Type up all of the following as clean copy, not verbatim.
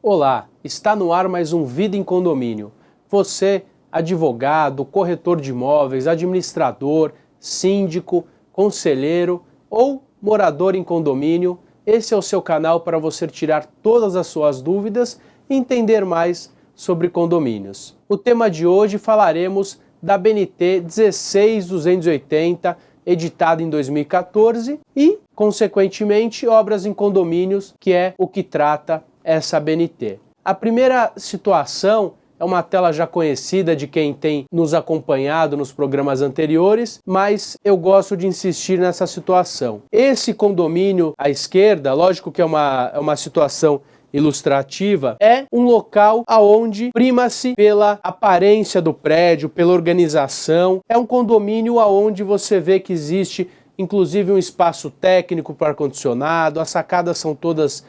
Olá, está no ar mais um Vida em Condomínio. Você, advogado, corretor de imóveis, administrador, síndico, conselheiro ou morador em condomínio, esse é o seu canal para você tirar todas as suas dúvidas e entender mais sobre condomínios. O tema de hoje falaremos da BNT 16280, editada em 2014 e, consequentemente, obras em condomínios, que é o que trata essa BNT. A primeira situação é uma tela já conhecida de quem tem nos acompanhado nos programas anteriores, mas eu gosto de insistir nessa situação. Esse condomínio à esquerda, lógico que é uma situação ilustrativa, é um local aonde prima-se pela aparência do prédio, pela organização. É um condomínio aonde você vê que existe inclusive um espaço técnico para ar-condicionado, as sacadas são todas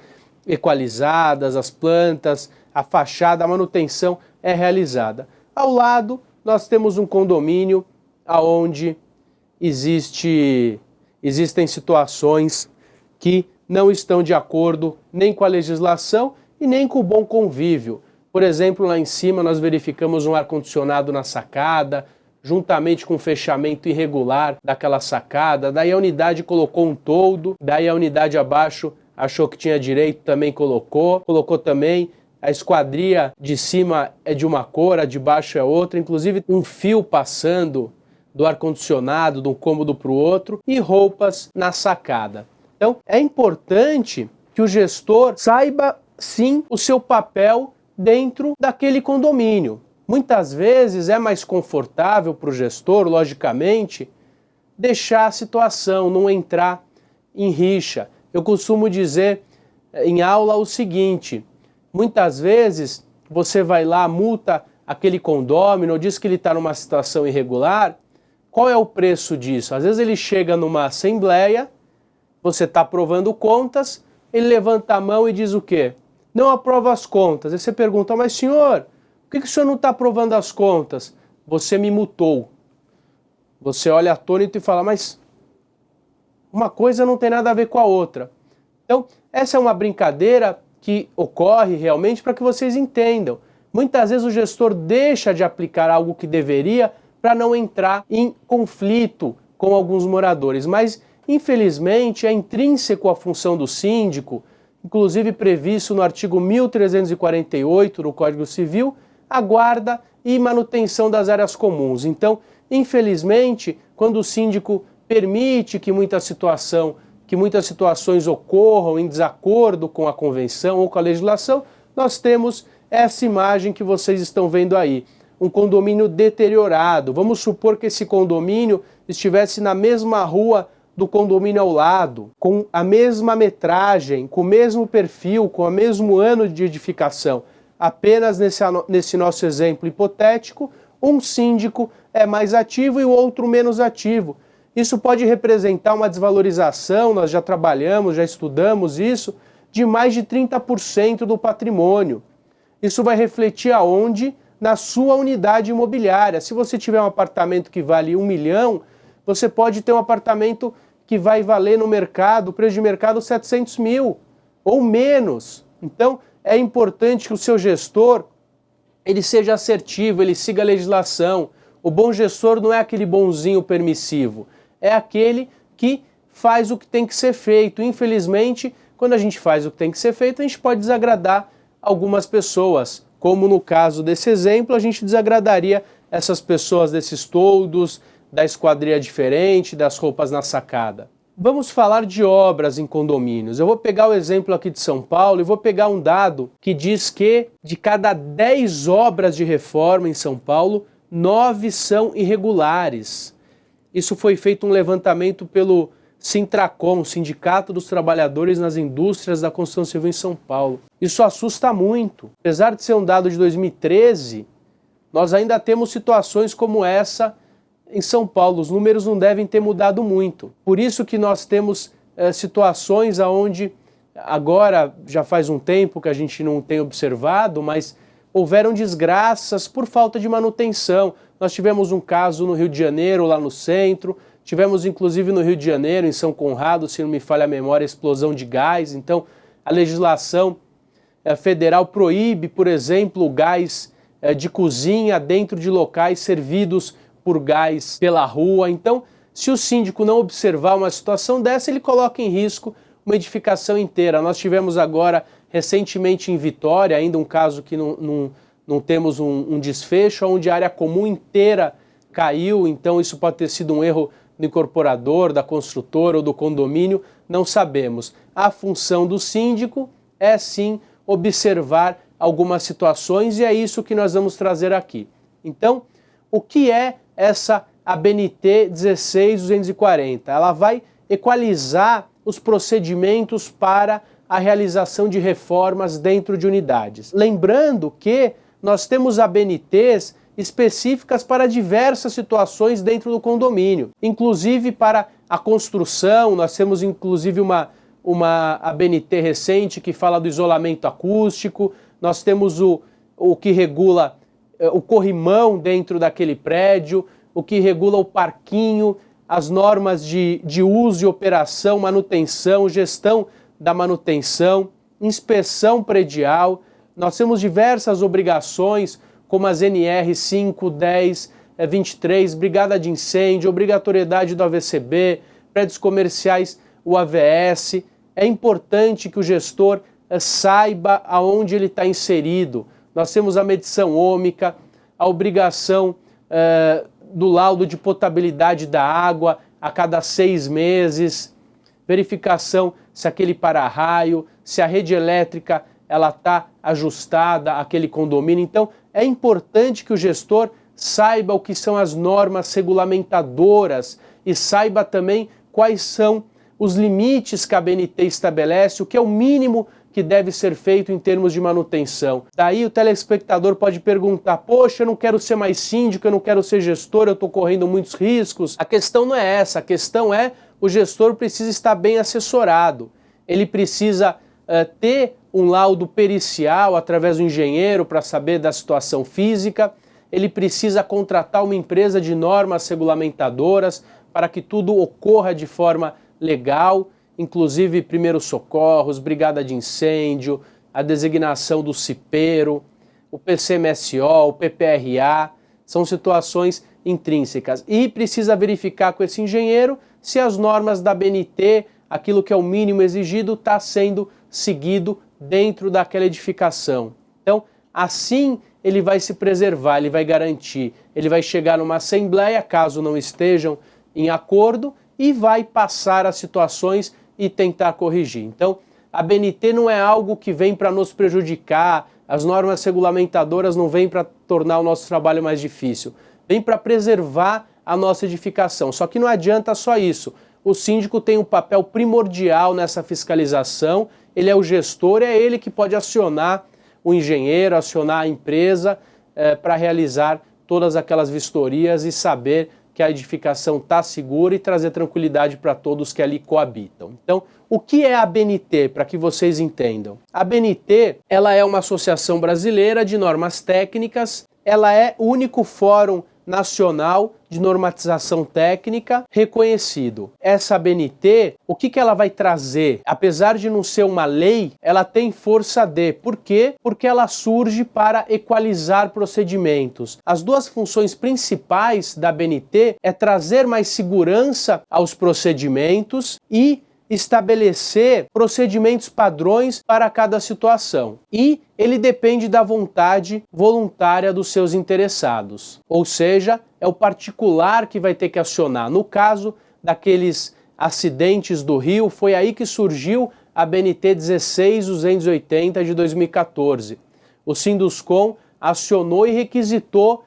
equalizadas, as plantas, a fachada, a manutenção é realizada. Ao lado nós temos um condomínio aonde existem situações que não estão de acordo nem com a legislação e nem com o bom convívio. Por exemplo, lá em cima nós verificamos um ar-condicionado na sacada, juntamente com um fechamento irregular daquela sacada, daí a unidade colocou um toldo, daí a unidade abaixo achou que tinha direito, também colocou também, a esquadria de cima é de uma cor, a de baixo é outra, inclusive um fio passando do ar-condicionado de um cômodo para o outro e roupas na sacada. Então, é importante que o gestor saiba, sim, o seu papel dentro daquele condomínio. Muitas vezes é mais confortável para o gestor, logicamente, deixar a situação, não entrar em rixa. Eu costumo dizer em aula o seguinte: muitas vezes você vai lá, multa aquele condômino, diz que ele está numa situação irregular. Qual é o preço disso? Às vezes ele chega numa assembleia, você está aprovando contas, ele levanta a mão e diz o quê? Não aprova as contas. Aí você pergunta, mas senhor, por que o senhor não está aprovando as contas? Você me multou. Você olha atônito e fala, mas uma coisa não tem nada a ver com a outra. Então, essa é uma brincadeira que ocorre realmente para que vocês entendam. Muitas vezes o gestor deixa de aplicar algo que deveria para não entrar em conflito com alguns moradores, mas infelizmente é intrínseco à função do síndico, inclusive previsto no artigo 1348 do Código Civil, a guarda e manutenção das áreas comuns. Então, infelizmente, quando o síndico permite que muitas situações ocorram em desacordo com a convenção ou com a legislação, nós temos essa imagem que vocês estão vendo aí, um condomínio deteriorado. Vamos supor que esse condomínio estivesse na mesma rua do condomínio ao lado, com a mesma metragem, com o mesmo perfil, com o mesmo ano de edificação. Apenas nesse nosso exemplo hipotético, um síndico é mais ativo e o outro menos ativo. Isso pode representar uma desvalorização, nós já trabalhamos, já estudamos isso, de mais de 30% do patrimônio. Isso vai refletir aonde? Na sua unidade imobiliária. Se você tiver um apartamento que vale 1 milhão, você pode ter um apartamento que vai valer no mercado, preço de mercado 700 mil ou menos. Então, é importante que o seu gestor ele seja assertivo, ele siga a legislação. O bom gestor não é aquele bonzinho permissivo, é aquele que faz o que tem que ser feito. Infelizmente, quando a gente faz o que tem que ser feito, a gente pode desagradar algumas pessoas. Como no caso desse exemplo, a gente desagradaria essas pessoas desses toldos, da esquadria diferente, das roupas na sacada. Vamos falar de obras em condomínios. Eu vou pegar o exemplo aqui de São Paulo e vou pegar um dado que diz que de cada 10 obras de reforma em São Paulo, 9 são irregulares. Isso foi feito um levantamento pelo Sintracom, Sindicato dos Trabalhadores nas Indústrias da Construção Civil em São Paulo. Isso assusta muito. Apesar de ser um dado de 2013, nós ainda temos situações como essa em São Paulo. Os números não devem ter mudado muito. Por isso que nós temos situações onde, agora já faz um tempo que a gente não tem observado, mas houveram desgraças por falta de manutenção. Nós tivemos um caso no Rio de Janeiro, lá no centro, tivemos inclusive no Rio de Janeiro, em São Conrado, se não me falha a memória, explosão de gás. Então, a legislação federal proíbe, por exemplo, o gás de cozinha dentro de locais servidos por gás pela rua. Então, se o síndico não observar uma situação dessa, ele coloca em risco uma edificação inteira. Nós tivemos agora, recentemente em Vitória, ainda um caso que não temos um desfecho, onde a área comum inteira caiu, então isso pode ter sido um erro do incorporador, da construtora ou do condomínio, não sabemos. A função do síndico é sim observar algumas situações e é isso que nós vamos trazer aqui. Então, o que é essa ABNT 16240? Ela vai equalizar os procedimentos para a realização de reformas dentro de unidades. Lembrando que nós temos ABNTs específicas para diversas situações dentro do condomínio, inclusive para a construção. Nós temos inclusive uma ABNT recente que fala do isolamento acústico, nós temos o que regula o corrimão dentro daquele prédio, o que regula o parquinho, as normas de uso e operação, manutenção, gestão da manutenção, inspeção predial. Nós temos diversas obrigações, como as NR 5, 10, 23, brigada de incêndio, obrigatoriedade do AVCB, prédios comerciais, o AVS. É importante que o gestor saiba aonde ele está inserido. Nós temos a medição ômica, a obrigação do laudo de potabilidade da água a cada 6 meses, verificação se aquele para-raio, se a rede elétrica ela está ajustada àquele condomínio. Então, é importante que o gestor saiba o que são as normas regulamentadoras e saiba também quais são os limites que a ABNT estabelece, o que é o mínimo que deve ser feito em termos de manutenção. Daí o telespectador pode perguntar: poxa, eu não quero ser mais síndico, eu não quero ser gestor, eu estou correndo muitos riscos. A questão não é essa, a questão é o gestor precisa estar bem assessorado. Ele precisa ter um laudo pericial através do engenheiro para saber da situação física, ele precisa contratar uma empresa de normas regulamentadoras para que tudo ocorra de forma legal, inclusive primeiros socorros, brigada de incêndio, a designação do cipeiro, o PCMSO, o PPRA, são situações intrínsecas. E precisa verificar com esse engenheiro se as normas da ABNT, aquilo que é o mínimo exigido, está sendo seguido dentro daquela edificação. Então, assim ele vai se preservar, ele vai garantir, ele vai chegar numa assembleia, caso não estejam em acordo, e vai passar as situações e tentar corrigir. Então, a ABNT não é algo que vem para nos prejudicar, as normas regulamentadoras não vêm para tornar o nosso trabalho mais difícil, vem para preservar a nossa edificação. Só que não adianta só isso. O síndico tem um papel primordial nessa fiscalização, ele é o gestor, é ele que pode acionar o engenheiro, acionar a empresa para realizar todas aquelas vistorias e saber que a edificação está segura e trazer tranquilidade para todos que ali coabitam. Então, o que é a ABNT, para que vocês entendam? A ABNT, ela é uma associação brasileira de normas técnicas, ela é o único fórum nacional de normatização técnica reconhecido. Essa ABNT, o que ela vai trazer? Apesar de não ser uma lei, ela tem força de. Por quê? Porque ela surge para equalizar procedimentos. As duas funções principais da ABNT é trazer mais segurança aos procedimentos e estabelecer procedimentos padrões para cada situação. E ele depende da vontade voluntária dos seus interessados. Ou seja, é o particular que vai ter que acionar. No caso daqueles acidentes do Rio, foi aí que surgiu a ABNT 16280 de 2014. O Sinduscom acionou e requisitou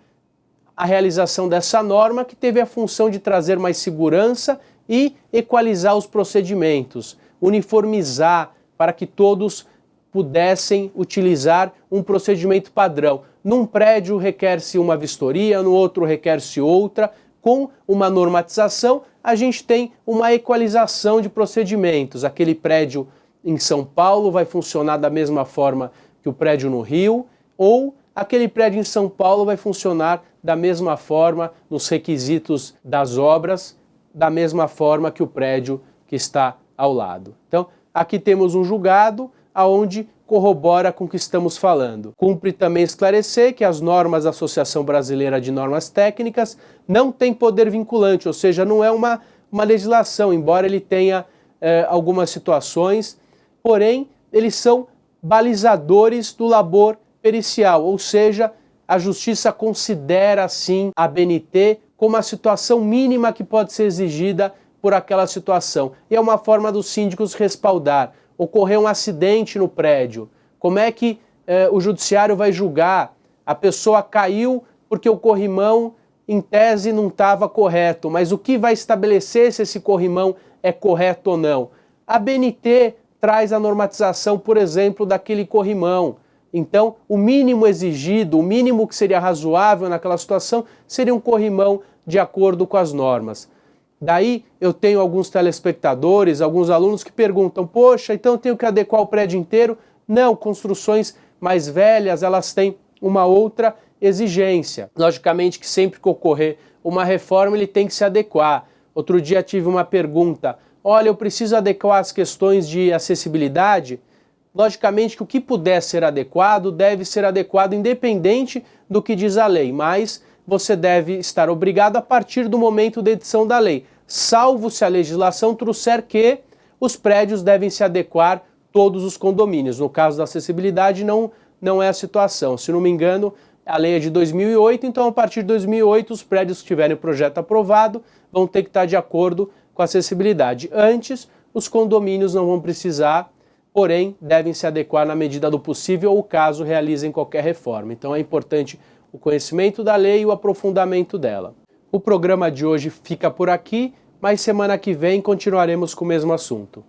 a realização dessa norma, que teve a função de trazer mais segurança e equalizar os procedimentos, uniformizar para que todos pudessem utilizar um procedimento padrão. Num prédio requer-se uma vistoria, no outro requer-se outra. Com uma normatização, a gente tem uma equalização de procedimentos. Aquele prédio em São Paulo vai funcionar da mesma forma que o prédio no Rio, ou aquele prédio em São Paulo vai funcionar da mesma forma nos requisitos das obras, da mesma forma que o prédio que está ao lado. Então, aqui temos um julgado onde corrobora com o que estamos falando. Cumpre também esclarecer que as normas da Associação Brasileira de Normas Técnicas não têm poder vinculante, ou seja, não é uma legislação, embora ele tenha algumas situações, porém eles são balizadores do labor pericial, ou seja, a Justiça considera sim a ABNT como a situação mínima que pode ser exigida por aquela situação. E é uma forma dos síndicos respaldar. Ocorreu um acidente no prédio, como é que o judiciário vai julgar? A pessoa caiu porque o corrimão, em tese, não estava correto, mas o que vai estabelecer se esse corrimão é correto ou não? A ABNT traz a normatização, por exemplo, daquele corrimão. Então, o mínimo exigido, o mínimo que seria razoável naquela situação, seria um corrimão de acordo com as normas. Daí eu tenho alguns telespectadores, alguns alunos que perguntam, poxa, então eu tenho que adequar o prédio inteiro? Não, construções mais velhas, elas têm uma outra exigência. Logicamente que sempre que ocorrer uma reforma, ele tem que se adequar. Outro dia tive uma pergunta, olha, eu preciso adequar as questões de acessibilidade? Logicamente que o que puder ser adequado, deve ser adequado independente do que diz a lei, mas você deve estar obrigado a partir do momento da edição da lei, salvo se a legislação trouxer que os prédios devem se adequar todos os condomínios. No caso da acessibilidade não é a situação. Se não me engano, a lei é de 2008, então a partir de 2008 os prédios que tiverem o projeto aprovado vão ter que estar de acordo com a acessibilidade. Antes, os condomínios não vão precisar, porém devem se adequar na medida do possível ou caso realizem qualquer reforma. Então é importante o conhecimento da lei e o aprofundamento dela. O programa de hoje fica por aqui, mas semana que vem continuaremos com o mesmo assunto.